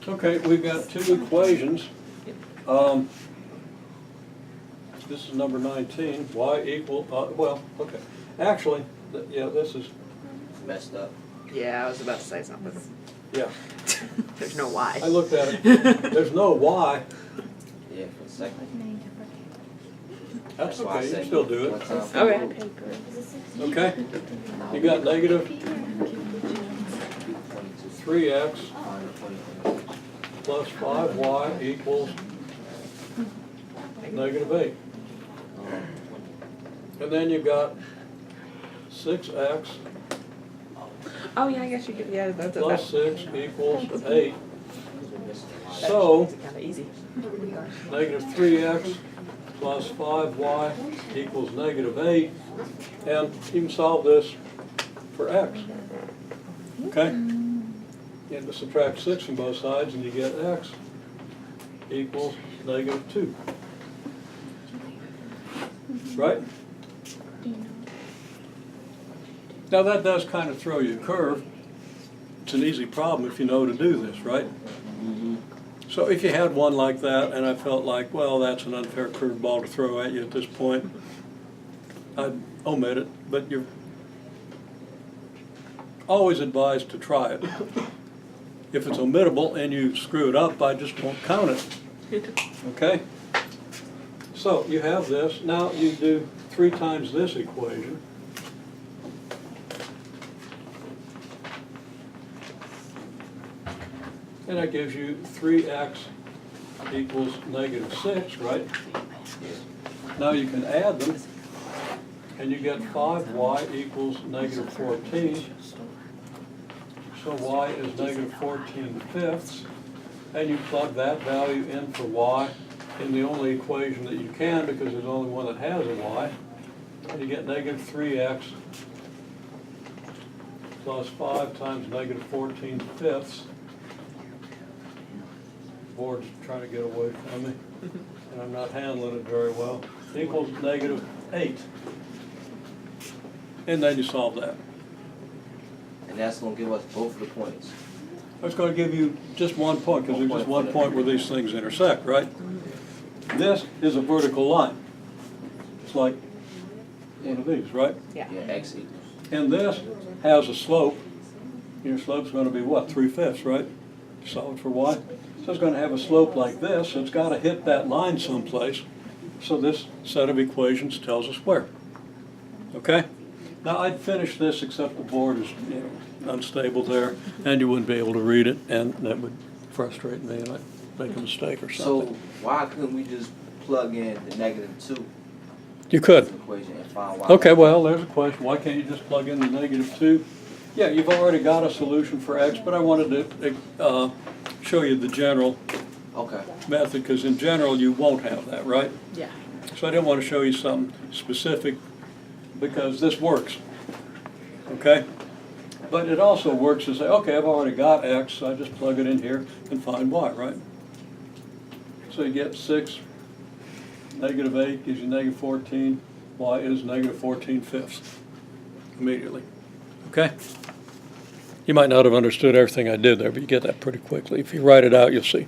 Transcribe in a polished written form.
Okay, we've got two equations. This is number 19, y equal, well, okay. Actually, yeah, this is, Messed up. Yeah, I was about to say something. yeah. There's no why. I looked at it. There's no y. Yeah, for a second. That's why I okay, you said can still do one it. time. Okay. Okay? You got negative 3x plus 5y equals negative 8. And then you got 6x Oh yeah, I guess you could. Yeah, that's plus that's 6 equals 8. So, kind of easy. negative 3x plus 5y equals negative 8. And you can solve this for x. Okay? You have to subtract 6 from both sides and you get x equals negative 2. Right? Now that does kind of throw you a curve. It's an easy problem if you know to do this, right? So if you had one like that and I felt like, well, that's an unfair curveball to throw at you at this point, I'd omit it, but you're always advised to try it. If it's omittable and you screw it up, I just won't count it. Okay? So you have this. Now you do 3 times this equation. And that gives you 3x equals negative 6, right? Now you can add them, and you get 5y equals negative 14. So y is negative 14 fifths. And you plug that value in for y in the only equation that you can, because there's only one that has a y. And you get negative 3x plus 5 times negative 14 fifths. Board's trying to get away from me, and I'm not handling it very well, equals negative 8. And then you solve that. And that's gonna give us both of the points. That's going to give you just 1 point, because there's just 1 point where these things intersect, right? This is a vertical line. It's like one of these, right? Yeah. Yeah, x equals. And this has a slope. Your slope's going to be what, 3/5, right? Solve for y. So it's going to have a slope like this, so it's got to hit that line someplace. So this set of equations tells us where. Okay? Now I'd finish this, except the board is, unstable there, and you wouldn't be able to read it, and that would frustrate me, and I'd make a mistake or So something. why couldn't we just plug in the negative 2 You could. equation and find y? Okay, well, there's a question. Why can't you just plug in the negative 2? Yeah, you've already got a solution for x, but I wanted to show you the general Okay. method, because in general you won't have that, right? Yeah. So I didn't want to show you something specific, because this works, okay? But it also works to say, okay, I've already got x, so I just plug it in here and find y, right? So you get 6, negative 8 gives you negative 14, y is negative 14 fifths immediately, okay? You might not have understood everything I did there, but you get that pretty quickly. If you write it out, you'll see.